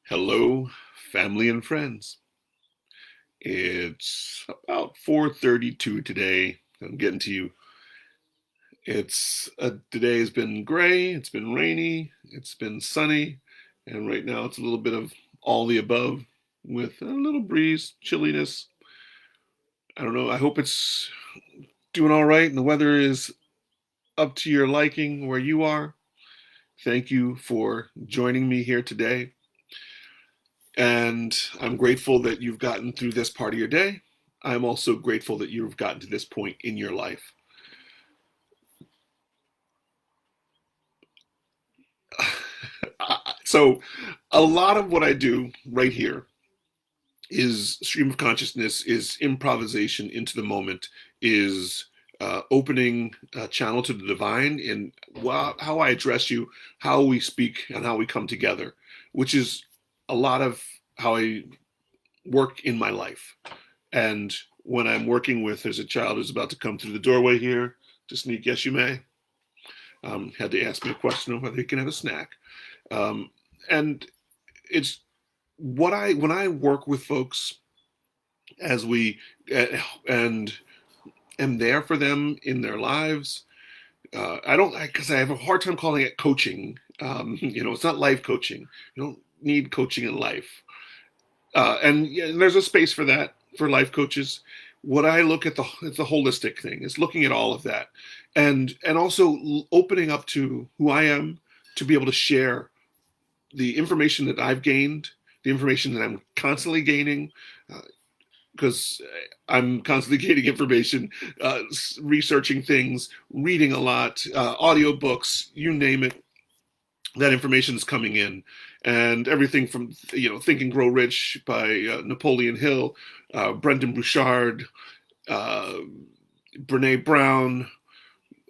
Hello, family and friends. It's about 4:32 today. I'm getting to you. Today has been gray, it's been rainy, it's been sunny, and right now it's a little bit of all the above with a little breeze, chilliness. I don't know. I hope it's doing all right and the weather is up to your liking where you are. Thank you for joining me here today. And I'm grateful that you've gotten through this part of your day. I'm also grateful that you've gotten to this point in your life. So, a lot of what I do right here is stream of consciousness, is improvisation into the moment, is opening a channel to the divine in how I address you, how we speak, and how we come together, which is a lot of how I work in my life. And when I'm working with, there's a child who's about to come through the doorway here to sneak, yes, you may. Had to ask me a question of whether he can have a snack. Um, and it's what when I work with folks as we, and am there for them in their lives. I don't, because I have a hard time calling it coaching. It's not life coaching. You don't need coaching in life. And yeah, there's a space for that for life coaches. What I look at the holistic thing is looking at all of that, and also opening up to who I am to be able to share the information that I've gained, the information that I'm constantly gaining, because I'm constantly gaining information, researching things, reading a lot, audiobooks, you name it. That information is coming in, and everything from Think and Grow Rich by Napoleon Hill, Brendan Bouchard, uh, Brene Brown,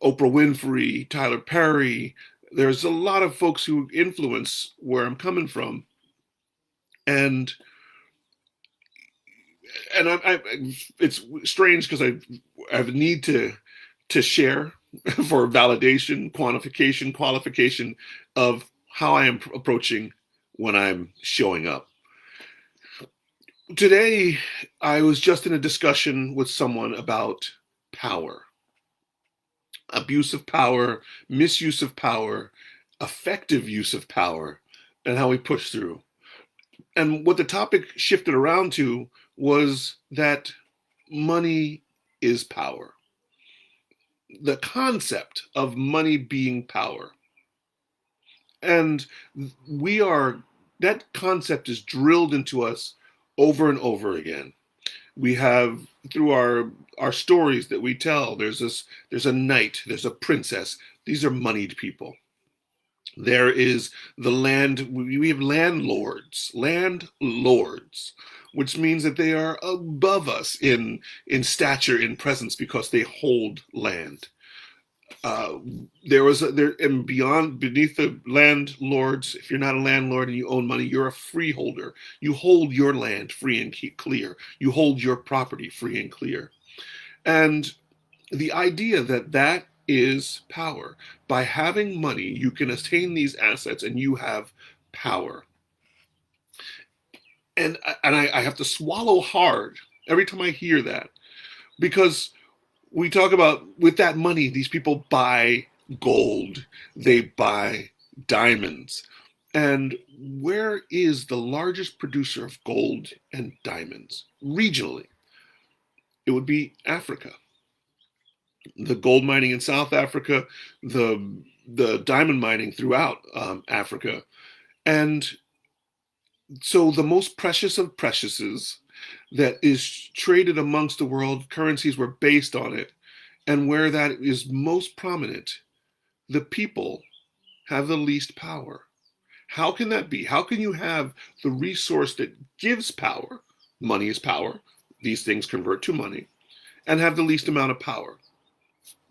Oprah Winfrey, Tyler Perry. There's a lot of folks who influence where I'm coming from, and it's strange because I have a need to share for validation, quantification, qualification of how I am approaching when I'm showing up. Today, I was just in a discussion with someone about power, abuse of power, misuse of power, effective use of power, and how we push through. And what the topic shifted around to was that money is power. The concept of money being power. And we are, that concept is drilled into us over and over again. We have through our stories that we tell, there's a knight, there's a princess. These are moneyed people. There is the land, we have landlords, which means that they are above us in stature, in presence, because they hold land. Uh, there and beyond, beneath the landlords, if you're not a landlord and you own money, you're a freeholder. You hold your land free and clear. You hold your property free and clear. And the idea that that is power. By having money, you can attain these assets and you have power. And I have to swallow hard every time I hear that, because we talk about, with that money, these people buy gold, they buy diamonds. And where is the largest producer of gold and diamonds regionally? It would be Africa. The gold mining in South Africa, the diamond mining throughout Africa. And so the most precious of preciouses that is traded amongst the world, currencies were based on it. And where that is most prominent, the people have the least power. How can that be? How can you have the resource that gives power? Money is power. These things convert to money, and have the least amount of power.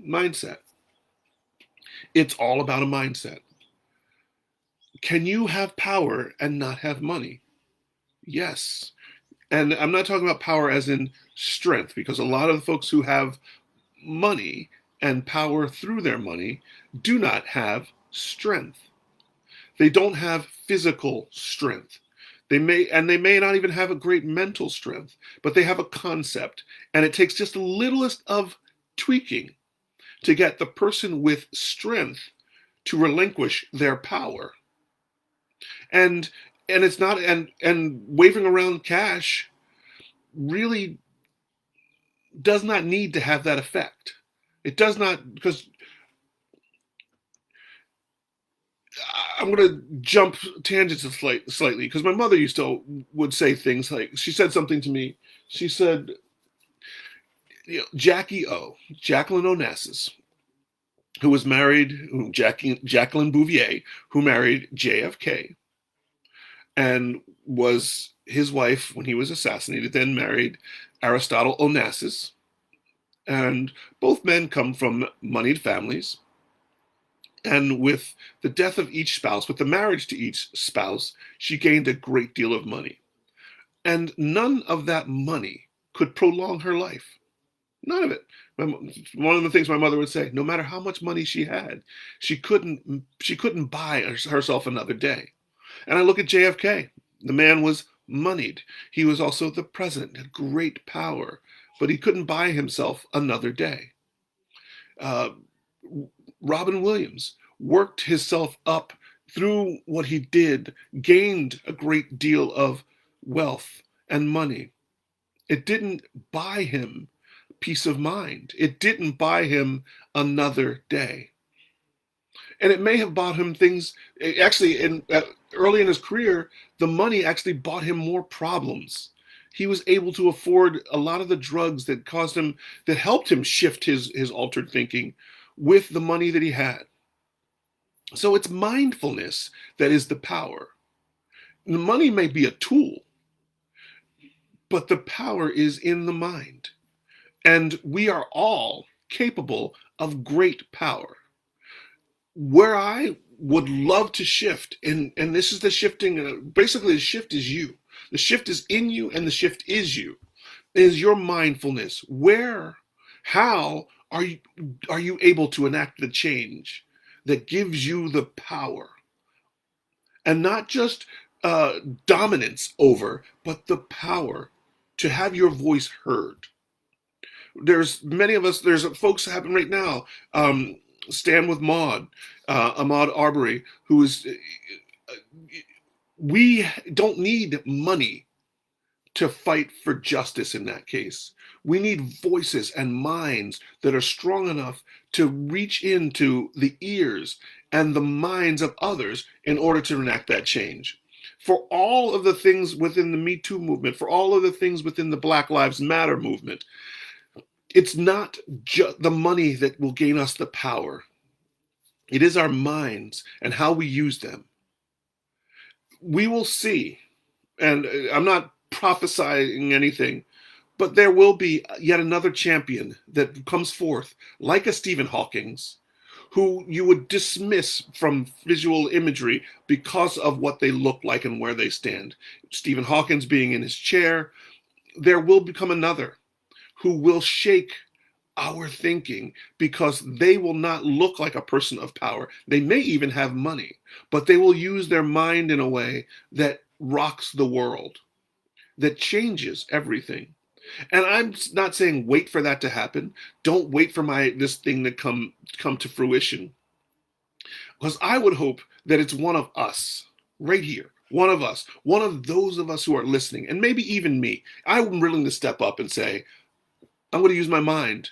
Mindset. It's all about a mindset. Can you have power and not have money? Yes. And I'm not talking about power as in strength, because a lot of the folks who have money and power through their money do not have strength. They don't have physical strength. They may not even have a great mental strength, but they have a concept, and it takes just the littlest of tweaking to get the person with strength to relinquish their power. And it's not and waving around cash really does not need to have that effect. It does not, because I'm going to jump tangents slightly, because my mother would say things like, she said something to me. She said, Jacqueline Onassis, who was married, Jacqueline Bouvier, who married JFK, and was his wife when he was assassinated, then married Aristotle Onassis. And both men come from moneyed families. And with the death of each spouse, with the marriage to each spouse, she gained a great deal of money. And none of that money could prolong her life. None of it. One of the things my mother would say, no matter how much money she had, she couldn't buy herself another day. And I look at JFK. The man was moneyed. He was also the president, had great power, but he couldn't buy himself another day. Uh, Robin Williams worked himself up through what he did, gained a great deal of wealth and money. It didn't buy him peace of mind. It didn't buy him another day. And it may have bought him things, actually, early in his career, the money actually bought him more problems. He was able to afford a lot of the drugs that helped him shift his altered thinking with the money that he had. So it's mindfulness that is the power. The money may be a tool, but the power is in the mind. And we are all capable of great power. Where I would love to shift, and this is the shifting, basically the shift is you. The shift is in you, and the shift is you. Is your mindfulness. How are you able to enact the change that gives you the power? And not just dominance over, but the power to have your voice heard. There's many of us, there's folks happen right now, Stand with Ahmaud Arbery, who is, we don't need money to fight for justice in that case. We need voices and minds that are strong enough to reach into the ears and the minds of others in order to enact that change. For all of the things within the Me Too movement, for all of the things within the Black Lives Matter movement, it's not just the money that will gain us the power. It is our minds and how we use them. We will see, and I'm not prophesying anything, but there will be yet another champion that comes forth, like a Stephen Hawking's, who you would dismiss from visual imagery because of what they look like and where they stand. Stephen Hawking's being in his chair, there will become another who will shake our thinking, because they will not look like a person of power. They may even have money, but they will use their mind in a way that rocks the world, that changes everything. And I'm not saying wait for that to happen. Don't wait for this thing to come to fruition. Because I would hope that it's one of us right here. One of us, one of those of us who are listening, and maybe even me. I'm willing to step up and say, I'm going to use my mind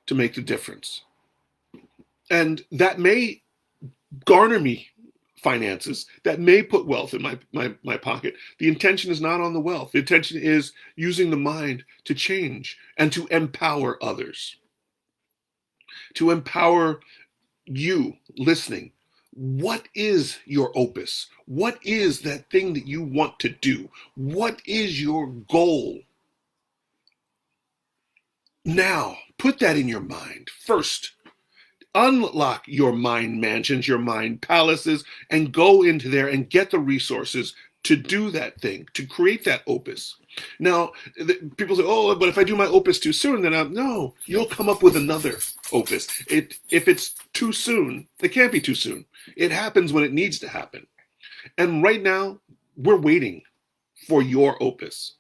to make the difference. And that may garner me finances, that may put wealth in my pocket. The intention is not on the wealth. The intention is using the mind to change and to empower others. To empower you listening. What is your opus? What is that thing that you want to do? What is your goal? Now, put that in your mind first. Unlock your mind mansions, your mind palaces, and go into there and get the resources to do that thing, to create that opus. Now, people say, oh, but if I do my opus too soon, then no, you'll come up with another opus. If it's too soon, it can't be too soon. It happens when it needs to happen. And right now, we're waiting. for your opus.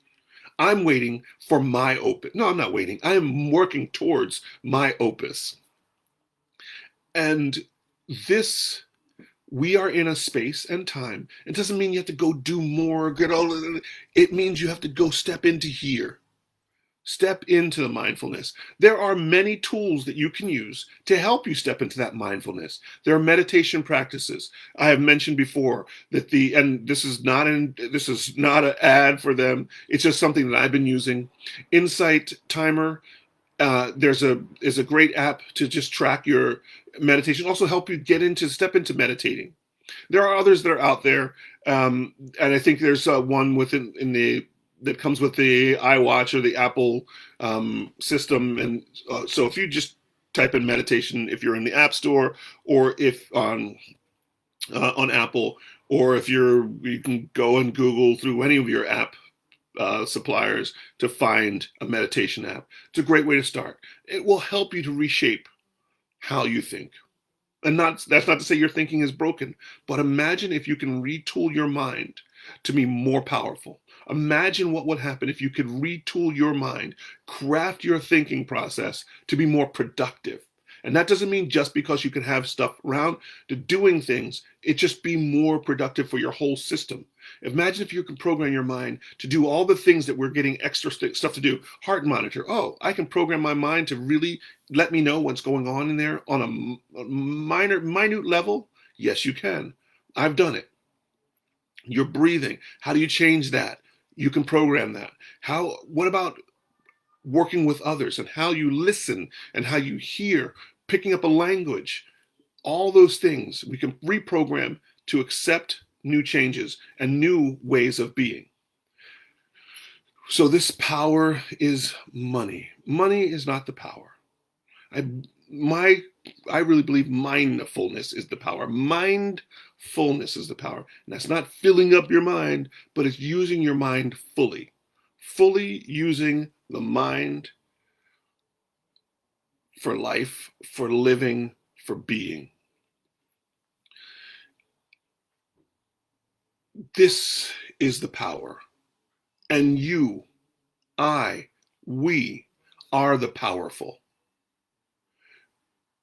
I'm waiting for my opus. No, I'm not waiting. I am working towards my opus. And this, we are in a space and time. It doesn't mean you have to go do more, get all of it. It means you have to go step into here. Step into the mindfulness. There are many tools that you can use to help you step into that mindfulness. There are meditation practices. I have mentioned before that and this is not an ad for them. It's just something that I've been using. Insight Timer. Is a great app to just track your meditation. Also help you step into meditating. There are others that are out there, and I think there's one that comes with the iWatch or the Apple system. And so if you just type in meditation, if you're in the App Store, or if on Apple, or if you can go and Google through any of your app suppliers to find a meditation app. It's a great way to start. It will help you to reshape how you think. And that's not to say your thinking is broken, but imagine if you can retool your mind to be more powerful. Imagine what would happen if you could retool your mind, craft your thinking process to be more productive. And that doesn't mean just because you can have stuff around to doing things, it just be more productive for your whole system. Imagine if you can program your mind to do all the things that we're getting extra stuff to do. Heart monitor. Oh, I can program my mind to really let me know what's going on in there on a minute level. Yes, you can. I've done it. Your breathing. How do you change that? You can program that. What about working with others and how you listen and how you hear, picking up a language? All those things we can reprogram to accept new changes and new ways of being. So this power is money. Money is not the power. I really believe mindfulness is the power. Mindfulness is the power. And that's not filling up your mind, but it's using your mind fully. Fully using the mind for life, for living, for being. This is the power. And you, we are the powerful.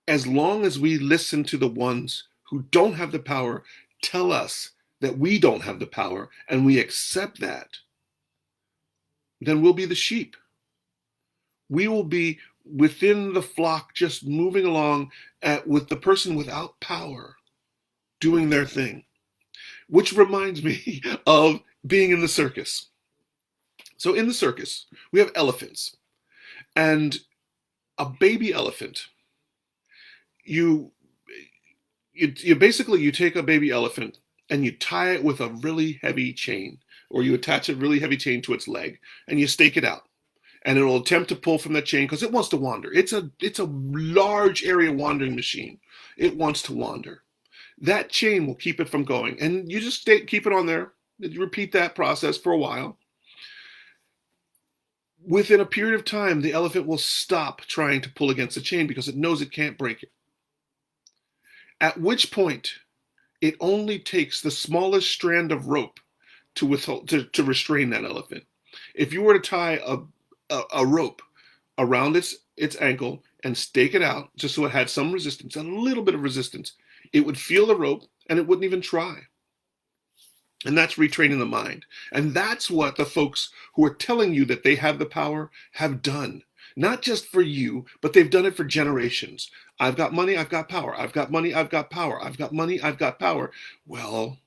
As long as we listen to the ones who don't have the power tell us that we don't have the power, and we accept that, then we'll be the sheep. We will be within the flock, just moving along with the person without power doing their thing. Which reminds me of being in the circus. So in the circus, we have elephants. And a baby elephant, you basically take a baby elephant and you tie it with a really heavy chain, or you attach a really heavy chain to its leg and you stake it out. And it'll attempt to pull from that chain because it wants to wander. It's a large area wandering machine. It wants to wander. That chain will keep it from going. And you just keep it on there. You repeat that process for a while. Within a period of time, the elephant will stop trying to pull against the chain because it knows it can't break it. At which point, it only takes the smallest strand of rope to restrain that elephant. If you were to tie a rope around its ankle and stake it out just so it had some resistance, a little bit of resistance, it would feel the rope and it wouldn't even try. And that's retraining the mind. And that's what the folks who are telling you that they have the power have done. Not just for you, but they've done it for generations. I've got money, I've got power. I've got money, I've got power. I've got money, I've got power. Well,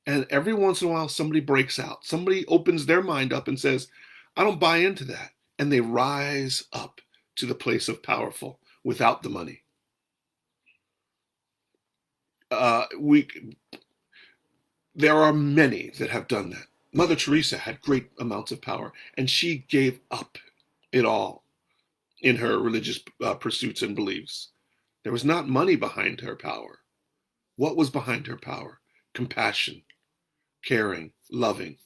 and every once in a while somebody breaks out. Somebody opens their mind up and says, I don't buy into that. And they rise up to the place of powerful without the money. There are many that have done that. Mother Teresa had great amounts of power, and she gave up it all in her religious pursuits and beliefs. There was not money behind her power. What was behind her power? Compassion, caring, loving.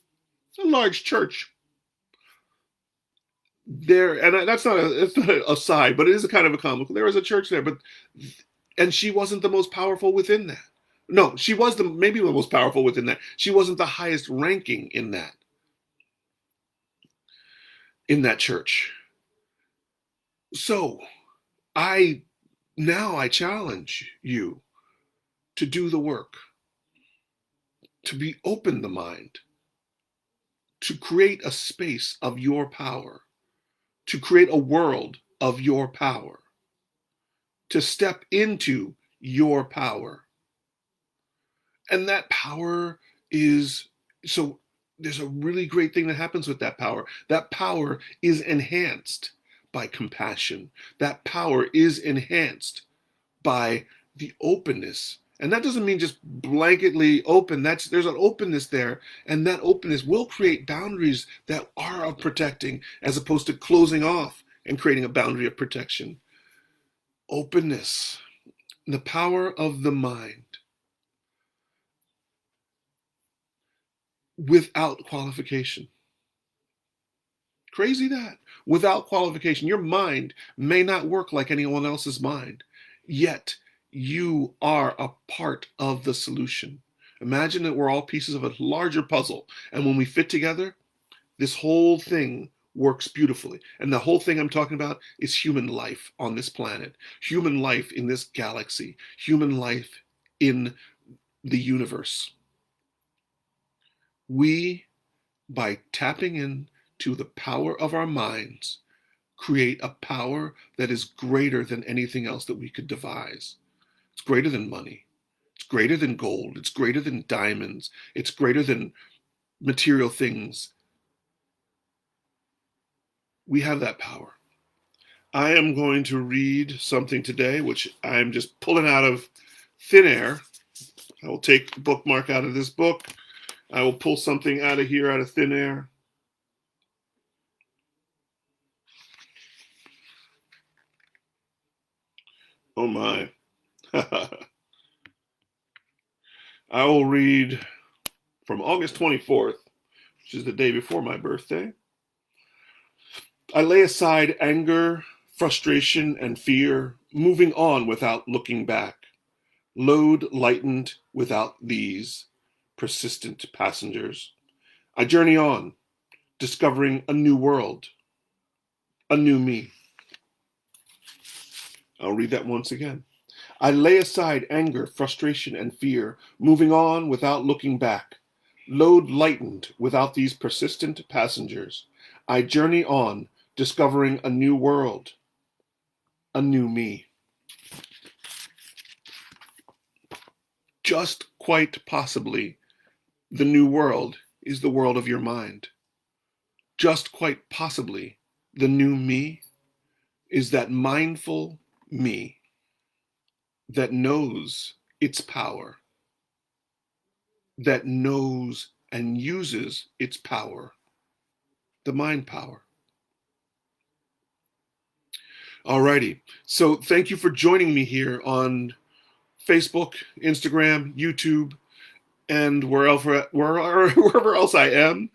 A large church. There, and it's not a side, but it is a kind of a comical. There was a church there, and she wasn't the most powerful within that. No, she was maybe the most powerful within that. She wasn't the highest ranking in that. in that church. So I I challenge you to do the work, to be open the mind, to create a space of your power, to create a world of your power, to step into your power. And that power is so there's a really great thing that happens with that power. That power is enhanced by compassion. That power is enhanced by the openness. And that doesn't mean just blanketly open. There's an openness there, and that openness will create boundaries that are of protecting as opposed to closing off and creating a boundary of protection. Openness, the power of the mind without qualification. Crazy that. Without qualification. Your mind may not work like anyone else's mind, yet you are a part of the solution. Imagine that we're all pieces of a larger puzzle, and when we fit together, this whole thing works beautifully. And the whole thing I'm talking about is human life on this planet, human life in this galaxy, human life in the universe. We, by tapping in to the power of our minds, create a power that is greater than anything else that we could devise. It's greater than money. It's greater than gold. It's greater than diamonds. It's greater than material things. We have that power. I am going to read something today, which I'm just pulling out of thin air. I will take the bookmark out of this book. I will pull something out of here out of thin air. Oh my. I will read from August 24th, which is the day before my birthday. I lay aside anger, frustration, and fear, moving on without looking back. Load lightened without these persistent passengers. I journey on, discovering a new world, a new me. I'll read that once again. I lay aside anger, frustration, and fear, moving on without looking back. Load lightened without these persistent passengers. I journey on, discovering a new world, a new me. Just quite possibly, the new world is the world of your mind. Just quite possibly, the new me is that mindful me that knows its power, that knows and uses its power, the mind power. Alrighty, so thank you for joining me here on Facebook, Instagram, YouTube, and wherever else I am.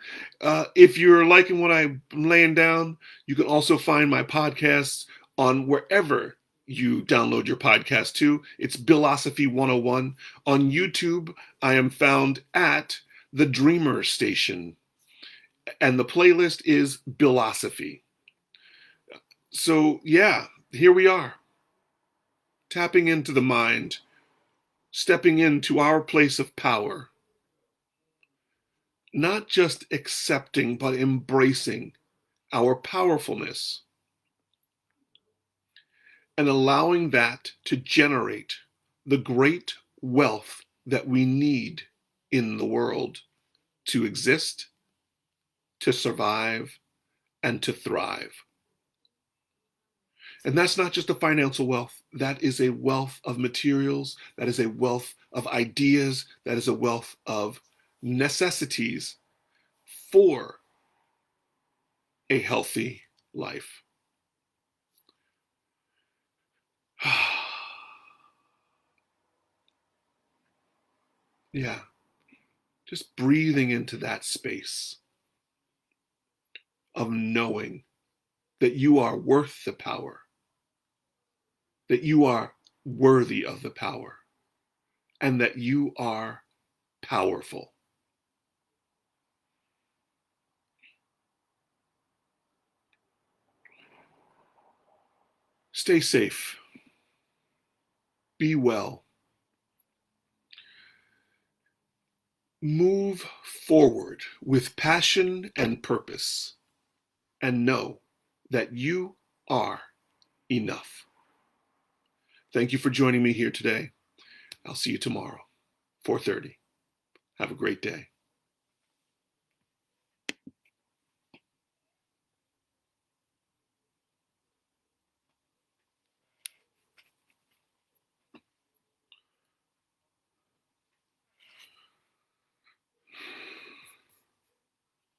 If you're liking what I'm laying down, you can also find my podcasts on wherever you download your podcast to. It's Billosophy 101. On YouTube, I am found at The Dreamer Station, and the playlist is Billosophy. So, yeah, here we are, tapping into the mind, stepping into our place of power, not just accepting, but embracing our powerfulness and allowing that to generate the great wealth that we need in the world to exist, to survive, and to thrive. And that's not just a financial wealth. That is a wealth of materials. That is a wealth of ideas. That is a wealth of necessities for a healthy life. Yeah, just breathing into that space of knowing that you are worth the power, that you are worthy of the power, and that you are powerful. Stay safe. Be well. Move forward with passion and purpose, and know that you are enough. Thank you for joining me here today. I'll see you tomorrow, 4:30. Have a great day.